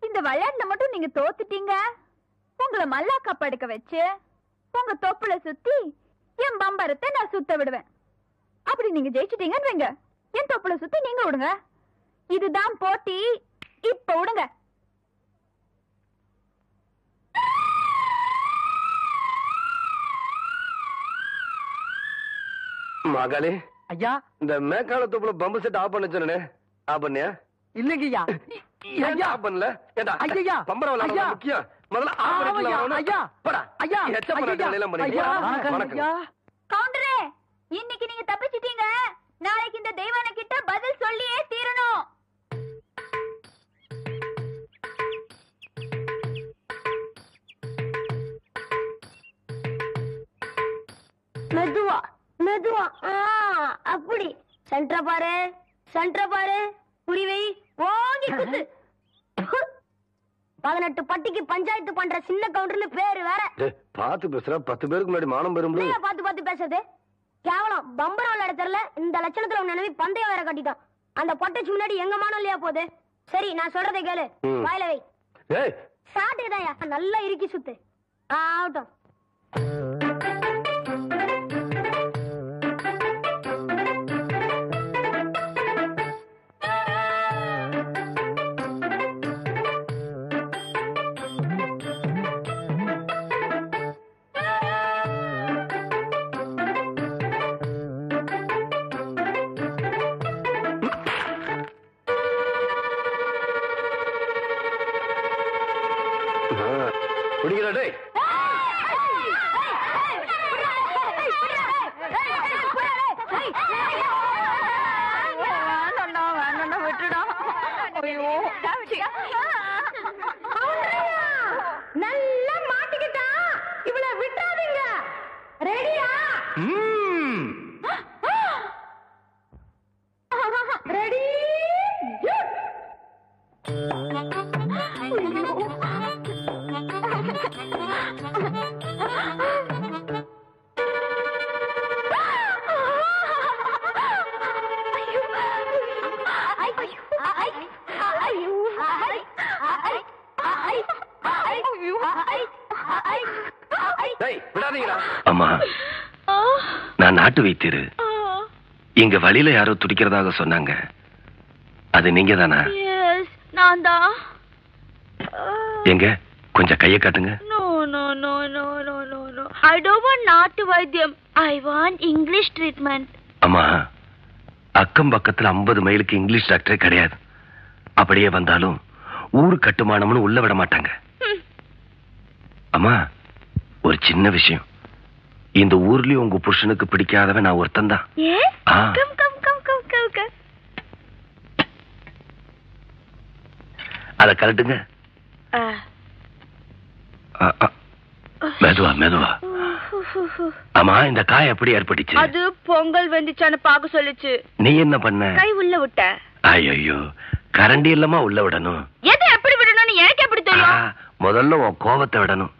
இந்த விளையாட்டுல மட்டும் நீங்க தோத்துட்டீங்க. உங்களை மல்லாக்கா படுக்க வச்சு உங்க தொப்புல சுத்தி என் பம்பரத்தை நான் சுத்த விடுவேன். அப்படி நீங்க ஜெயிச்சிட்டீங்கன்னு வைங்க, என் தொப்புல சுத்தி நீங்க விடுங்க. இதுதான் போட்டி. இப்ப விடுங்க. மகளே ஐயா, இந்த மேக்கால தொப்புல பம்பு செட் ஆஃப் பண்ண சொன்னே, ஆஃப் பண்ணியா? இல்லைங்கய்யா. ஐயா ஆஃப் பண்ணல. ஏண்டா ஐயா பம்பரம் விளையாட முக்கியம். முதல்ல ஆஃப் பண்ணிக்கலாம். ஐயா போடா. ஐயா எச்ச பண்ண வேலையெல்லாம் பண்ணீங்க. வணக்கம். வணக்கம். கவுண்டரே, இன்னைக்கு நீங்க தப்பிச்சிட்டீங்க. நாளைக்கு இந்த தெய்வான கிட்ட பதில் சொல்லியே தீரணும். மெதுவா மெதுவா. அப்படி சென்டர பாரு, சென்டர பாரு. புரிவை ஓங்கி குத்து. 18 பட்டிக்கு பஞ்சாயத்து பண்ற சின்ன கவுண்டர்னு பேரு வேற. பாத்து பேசுற 10 பேருக்கு முன்னாடி மானம் பெறும்போது பாத்து பாத்து பேசுறது கேவலம். பம்பரம் விளையாட தெரியல. இந்த லட்சணத்துல உன் நினைவு பந்தயம் வேற கட்டிட்டான். அந்த பொட்டச்சு முன்னாடி எங்க மானம் இல்லையா போகுது. சரி நான் சொல்றதை கேளு. வாயில வை. சாட்டுதாயா நல்லா இறுக்கி சுத்து. ஆகட்டும். குடிக்கிறா நல்லா மாட்டிக்கிட்டா. இவளை விட்டாதீங்க. ரெடியா? ரெடி. அம்மா, நான் நாட்டு வைத்தியரு. இங்க வழியில யாரோ துடிக்கிறதாக சொன்னாங்க. அது நீங்க தானா? நான் தான். எங்க கொஞ்சம் கைய காட்டுங்க. I don't want நாட்டு வைத்தியம். I want English treatment. அம்மா, அக்கம் பக்கத்துல 50 மைலுக்கு இங்கிலீஷ் டாக்டரே கிடையாது. அப்படியே வந்தாலும் ஊரு கட்டுமானம்னு உள்ள விட மாட்டாங்க. அம்மா, ஒரு சின்ன விஷயம். இந்த ஊர்லயும் உங்க புருஷனுக்கு பிடிக்காதவன் நான் ஒருத்தன் தான். அத கலட்டுங்க. மெதுவா மெதுவா. ஆமா, இந்த காய் எப்படி ஏற்பட்டுச்சு? அது பொங்கல் வெந்துச்சான்னு பாக்க சொல்லுச்சு. நீ என்ன பண்ண? கை உள்ள விட்ட. ஐயோ, கரண்டி இல்லமா உள்ள விடணும். எதை எப்படி விடணும்னு எனக்கு எப்படி தெரியும்? முதல்ல உன் கோபத்தை விடணும்.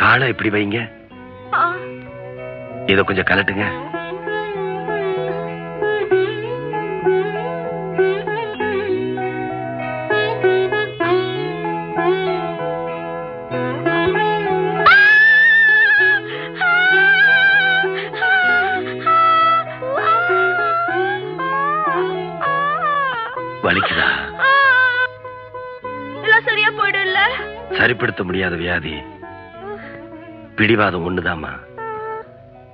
காலை இப்படி வைங்க. இத கொஞ்சம் கலட்டுங்க. வலிக்குதா? சரியா போயிடும்ல. சரிப்படுத்த முடியாத வியாதி. பிடிவாதம் ஒண்ணுதாமா.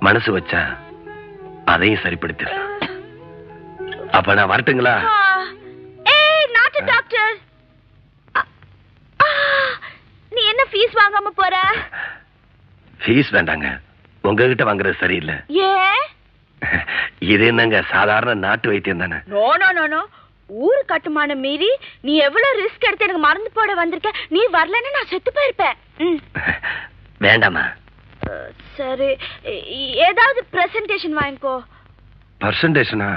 மனசு வச்சா அதையும் சரிப்படுத்திடலாம். அப்ப நான் வரட்டுங்களா? நாட்டு டாக்டர், நீ என்ன ஃபீஸ் வாங்காம போற? ஃபீஸ் வேண்டாங்க. உங்ககிட்ட வாங்குறது சரியில்லை. ஏன்? இது என்னங்க சாதாரண நாட்டு வைத்தியம் தானே. No no no no. ஊரு கட்டுமானம் மீறி நீ எவ்வளவு ரிஸ்க் எடுத்து எனக்கு மருந்து போட வந்திருக்க. நீ வரலன்னு நான் செத்து போயிருப்பேன். வேண்டாமா? சரி, ஏதாவது பிரசன்டேஷன் வாங்கிக்கோ. பர்சன்டேஷனா?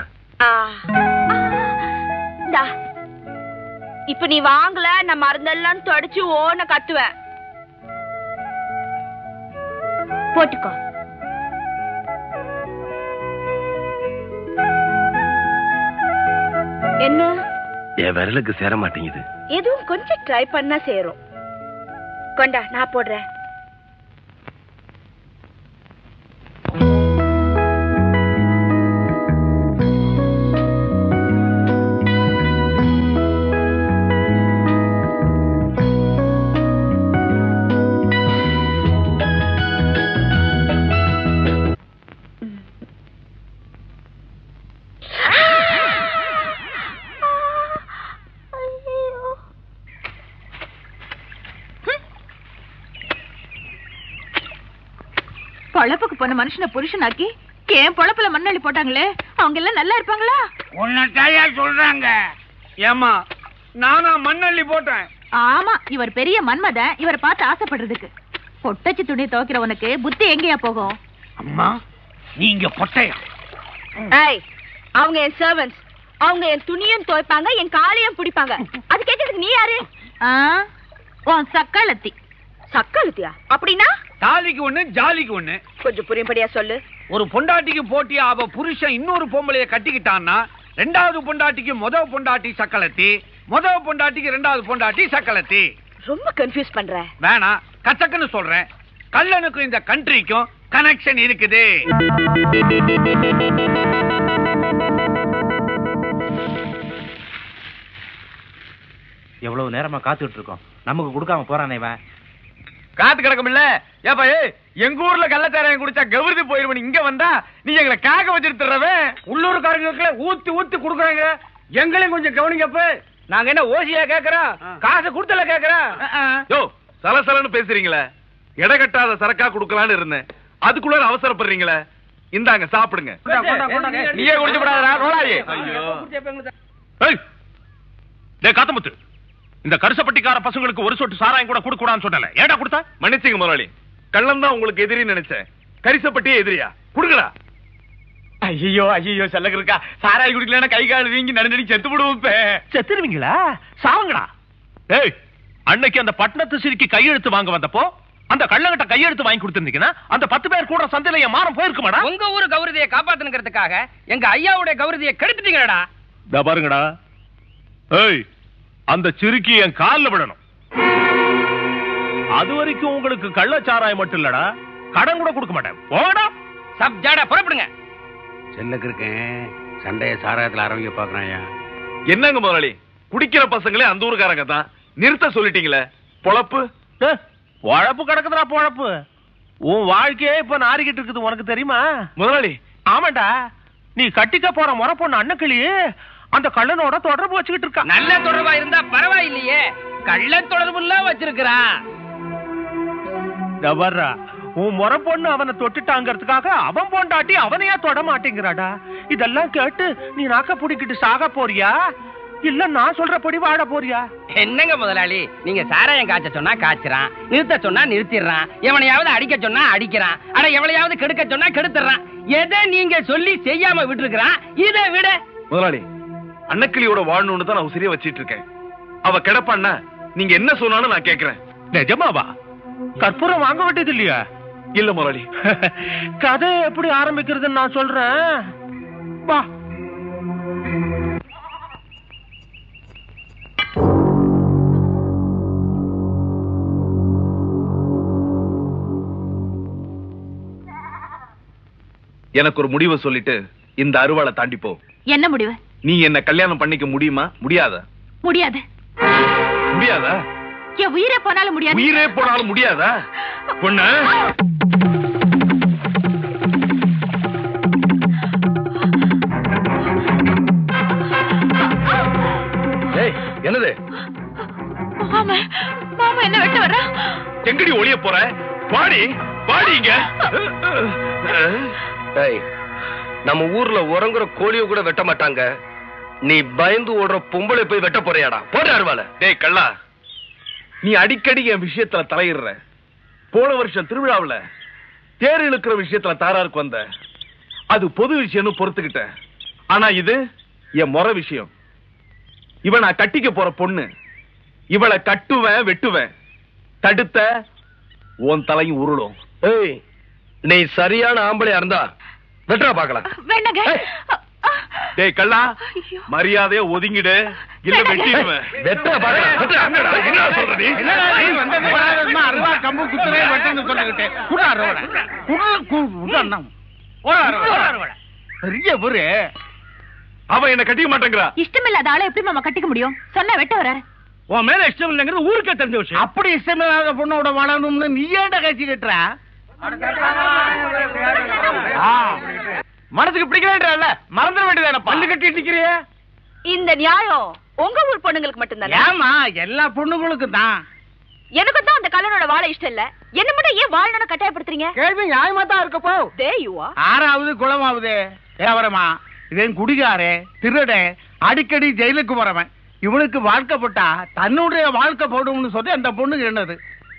இப்ப நீ வாங்கல, நான் மருந்தெல்லாம் தொடச்சு ஓன கத்துவேன். போட்டுக்கோ. என்ன? என் விரலுக்கு சேர மாட்டேங்குது. எதுவும் கொஞ்சம் ட்ரை பண்ணா சேரும். கொண்டா, நான் போடுறேன். பொழப்புக்கு போன மனுஷனை புருஷனாக்கி ஏன் பொழப்புல மண்ணள்ளி போட்டாங்களே, அவங்க எல்லாம் நல்லா இருப்பாங்களா? உன்னட்டாயா சொல்றாங்க. ஏமா நானா மண்ணள்ளி போட்டேன்? ஆமா, இவர் பெரிய மன்மதன். இவரை பார்த்து ஆசைப்படுறதுக்கு. பொட்டச்சி துணி துவைக்கிறவனுக்கு புத்தி எங்கேயா போகும்? அம்மா நீங்க பொட்டையா? அவங்க என் சர்வன்ட்ஸ். அவங்க என் துணியும் துவைப்பாங்க, என் காலையும் பிடிப்பாங்க. அது கேட்கறதுக்கு நீ யாரு? உன் சக்காலத்தி. சக்காலத்தியா? அப்படின்னா தாலிக்கு ஒண்ணு ஜாலிக்கு ஒண்ணு. கொஞ்சம் புரியும்படியா சொல்லு. ஒரு பொண்டாட்டிக்கு போட்டியா அவ புருஷன் இன்னொரு பொம்பளைய கட்டிக்கிட்டான்னா ரெண்டாவது பொண்டாட்டிக்கு முதல் பொண்டாட்டி சக்களத்தி, முதல் பொண்டாட்டிக்கு ரெண்டாவது பொண்டாட்டி சக்களத்தி. ரொம்ப கன்ஃபியூஸ் பண்ற. வேணா கச்சக்குன்னு சொல்றேன். கல்லனுக்கும் இந்த கண்ட்ரிக்கும் கனெக்ஷன் இருக்குது. எவ்வளவு நேரமா காத்துட்டு இருக்கோம், நமக்கு கொடுக்காம போறானே இவன். காத்து கிடக்கும்ல. ஏப்பா எங்க ஊர்ல கள்ளச்சாராயம் குடிச்சா கவுருதி போயிருவன். இங்க வந்தா நீ எங்களை காக்க வச்சிருத்துறவன். உள்ளூர்காரங்களுக்கு ஊத்தி ஊத்தி குடுக்குறாங்க. எங்களையும் கொஞ்சம் கவனிங்கப்ப. நாங்க என்ன ஓசியா கேக்குறோம், காசு கொடுத்தல கேக்குறோம். யோ சலசலன்னு பேசுறீங்களே, எடை கட்டாத சரக்கா குடுக்கலான்னு இருந்தேன், அதுக்குள்ள அவசரப்படுறீங்களே. இந்தாங்க சாப்பிடுங்க. நீயே குடிச்சு விடாதடா ரோலாயி. காத்தமுத்து, இந்த கருசப்பட்டிக்கார பசங்களுக்கு ஒரு சொட்டு சாராயம் கூட கொடுக்க கூடாதுன்னு சொன்னல, ஏடா கொடுத்தா? மன்னிச்சுங்க முதலாளி, கள்ளம் தான் உங்களுக்கு எதிரி நினைச்சேன். கரிசப்பட்டியே எதிரியா? குடுங்கடா. ஐயோ ஐயோ செல்லக்கு இருக்கா. சாராய் குடிக்கலன்னா கை கால் வீங்கி நடுநடி செத்து விடுவோம். செத்துருவீங்களா? சாவுங்கடா. ஏய், அன்னைக்கு அந்த பட்டணத்து சிரிக்கு கையெழுத்து வாங்க வந்தப்போ அந்த கள்ளங்கிட்ட கையெழுத்து வாங்கி கொடுத்திருந்தீங்கன்னா அந்த 10 பேர் கூட சந்தையில என் மானம் போயிருக்குமாடா? உங்க ஊரு கௌரதியை காப்பாத்தணுங்கிறதுக்காக எங்க ஐயாவுடைய கௌரதியை கெடுத்துட்டீங்கடா. பாருங்கடா, ஏய், அந்த சிறுக்கி என் கால்ல விடணும். அது வரைக்கும் உங்களுக்கு கள்ளச்சாராயம் மட்டும் இல்லடா, கடன் கூட கொடுக்க மாட்டேன். போடா. சப்ஜாடா புறப்படுங்க. செல்லக்கு இருக்கேன். சண்டைய சாராயத்துல ஆரம்பிக்க பாக்குறாயா? என்னங்க முதலாளி, குடிக்கிற பசங்களே அந்த ஊருக்காரங்க தான். நிறுத்த சொல்லிட்டீங்களே. பொழப்பு பொழப்பு கிடக்குதுடா பொழப்பு. உன் வாழ்க்கையே இப்ப நாரிக்கிட்டு இருக்குது, உனக்கு தெரியுமா முதலாளி? ஆமாண்டா, நீ கட்டிக்க போற முறை பொண்ணு அன்னக்கிளி அந்த கள்ளனோட தொடர்பு வச்சுக்கிட்டு இருக்கா. நல்ல தொடர்பா இருந்தா பரவாயில்லையே, கள்ள தொடர்புலாம் வச்சிருக்கிறான். வர்றா, உன் முறை பொண்ணு அவனை தொட்டுட்டாங்கிறதுக்காக அவன் பொண்டாட்டி அவனையா தொட மாட்டேங்கிறாடா. இதெல்லாம் கேட்டு நீ நாக்க பிடிக்கிட்டு சாக போறியா, இல்ல நான் சொல்றபடி வாழ போறியா? என்னங்க முதலாளி, நீங்க சாராயம் காய்ச்ச சொன்னா காய்ச்சறான், நிறுத்த சொன்னா நிறுத்திடுறான், எவனையாவது அடிக்க சொன்னா அடிக்கிறான், ஆனா எவளையாவது கெடுக்க சொன்னா கெடுத்துறான். எதை நீங்க சொல்லி செய்யாம விட்டுருக்கிறான். இதை விட முதலாளி, அன்னக்கிளியோட வாழணும்னு தான் நான் உசிரியா வச்சிட்டு இருக்கேன். அவ கிடப்பான்னா நீங்க என்ன சொன்னாலும் நான் கேக்குறேன். நிஜமாவா? கற்பூரம் வாங்க வேண்டியது இல்லையா? இல்ல முதலாளி. கதை எப்படி ஆரம்பிக்கிறதுன்னு நான் சொல்றேன். வா. எனக்கு ஒரு முடிவை சொல்லிட்டு இந்த அருவாளை தாண்டி போ. என்ன முடிவு? நீ என்ன கல்யாணம் பண்ணிக்க முடியுமா? முடியாதா? முடியாது. முடியாதா? என் உயிரே போனாலும் முடியாது. உயிரே போனாலும் முடியாதா? பொண்ணு என்னது? மாமா என்ன வெட்ட வர்ற? எங்கடி ஒளிய போற? பாடி பாடிங்க. நம்ம ஊர்ல உறங்குற கோழிய கூட வெட்ட மாட்டாங்க, நீ பயந்து ஓடுற பொம்பளை போய் வெட்ட போறியாடா? போட அருவாளை. டேய் கள்ளா, நீ அடிக்கடி என் விஷயத்துல தலையிடுற. போன வருஷம் திருவிழாவுல தேர் இழுக்கிற விஷயத்துல தாராருக்கு வந்த, அது பொது விஷயம்னு பொறுத்துக்கிட்ட. ஆனா இது என் முறை விஷயம். இவன் நான் கட்டிக்க போற பொண்ணு. இவளை கட்டுவேன் வெட்டுவேன். தடுத்த உன் தலையும் உருளும். ஏய், நீ சரியான ஆம்பளையா இருந்தா வெட்டா பாக்கலாம். டேய் கள்ளா, மரியாதையா ஒதுங்கிடு, இல்ல வெட்டிடுவேன். வெட்டா பாக்கலாம். என்ன சொல்ற நீ? அருவா கம்பு குத்துவே வெட்டன்னு சொல்லிக்கிட்டு குடு அருவாளை. பெரிய பொரு. அவன் என்ன கட்டிக்க மாட்டேங்கிறா. இஷ்டமில்லாத ஆளை எப்படி மாமா கட்டிக்க முடியும்? சொன்னா வெட்ட வர. உன் மேல இஷ்டம் இல்லைங்கிறது ஊருக்கே தெரிஞ்ச விஷயம். அப்படி இஷ்டமில்லாத பொண்ணோட வாழணும்னு நீ ஏன்டா கட்சி கட்டுற? மனசுக்கு பிடிக்கல மறந்துட வேண்டியதான. பல்லு கட்டி நிக்கிறிய. இந்த நியாயம் உங்க ஊர் பொண்ணுங்களுக்கு மட்டும்தான். ஏமா எல்லா பொண்ணுங்களுக்கும் தான். எனக்கு தான் அந்த கல்லனோட வாழ இஷ்டம் இல்ல. என்ன மட்டும் ஏன் வாழணும்னு கட்டாயப்படுத்துறீங்க? கேள்வி நியாயமா தான் இருக்கப்போ. ஆறாவது குளமாவது ஏவரமா இவன் குடிகாரே திருடே அடிக்கடி ஜெயிலுக்கு வரவன். இவனுக்கு வாழ்க்கப்பட்டா தன்னுடைய வாழ்க்கை போடும்னு சொல்லி அந்த பொண்ணுக்கு என்னது?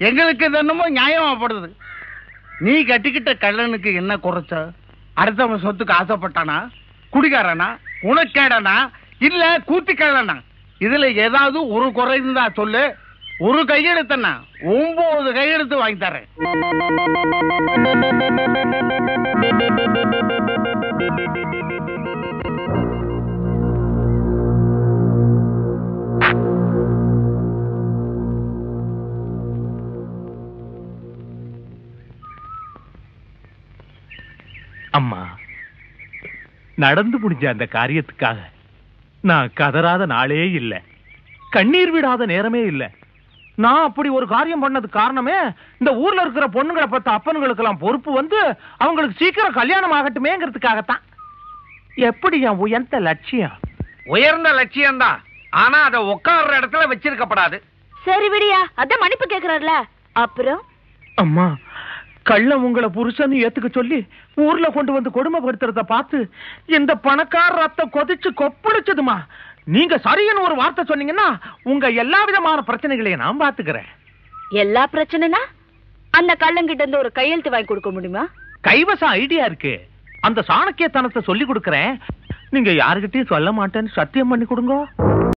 எங்களுக்கு என்னமோ நியாயமாப்படுது. நீ கட்டிக்கிட்ட கல்லனுக்கு என்ன குறைச்ச? அடுத்தவன் சொத்துக்கு ஆசைப்பட்டானா? குடிகாரனா? உனக்கேடனா? இல்ல கூத்திக்கலனா? இதுல ஏதாவது ஒரு குறைந்தா சொல்லு. ஒரு கையெழுத்தனா 9 கையெழுத்து வாங்கி தரேன். அம்மா, நடந்து முடிஞ்ச அந்த காரியத்துக்காக நான் கதறாத நாளே இல்லை, கண்ணீர் விடாத நேரமே இல்லை. நான் அப்படி ஒரு காரியம் பண்ணது காரணமே இந்த ஊர்ல இருக்கிற பொண்ணுங்களை பத்த அப்பன்களுக்கு எல்லாம் பொறுப்பு வந்து அவங்களுக்கு சீக்கிரம் கல்யாணம் ஆகட்டுமேங்கிறதுக்காகத்தான். எப்படி என் உயர்ந்த லட்சியம்? உயர்ந்த லட்சியம் தான், ஆனா அதை உட்கார்ற இடத்துல வச்சிருக்கப்படாது. சரி விடியா, அதான் மன்னிப்பு கேக்குறாருல. அப்புறம் அம்மா, கள்ள உங்களை புருஷன் ஏத்துக்க சொல்லி ஊர்ல கொண்டு வந்து கொடுமைப்படுத்துறத பார்த்து இந்த பணக்கார ரத்தம் கொதிச்சு கொப்பளிச்சதுமா. நீங்க சரின்னு ஒரு வார்த்தை சொன்னீங்கன்னா உங்க எல்லா விதமான பிரச்சனைகளையும் நான் பாத்துக்கிறேன். எல்லா பிரச்சனைனா அந்த கள்ளங்கிட்ட இருந்து ஒரு கையெழுத்து வாங்கி கொடுக்க முடியுமா? கைவசம் ஐடியா இருக்கு. அந்த சாணக்கியத்தனத்தை சொல்லி கொடுக்கறேன். நீங்க யாருகிட்டயும் சொல்ல மாட்டேன்னு சத்தியம் பண்ணி கொடுங்க.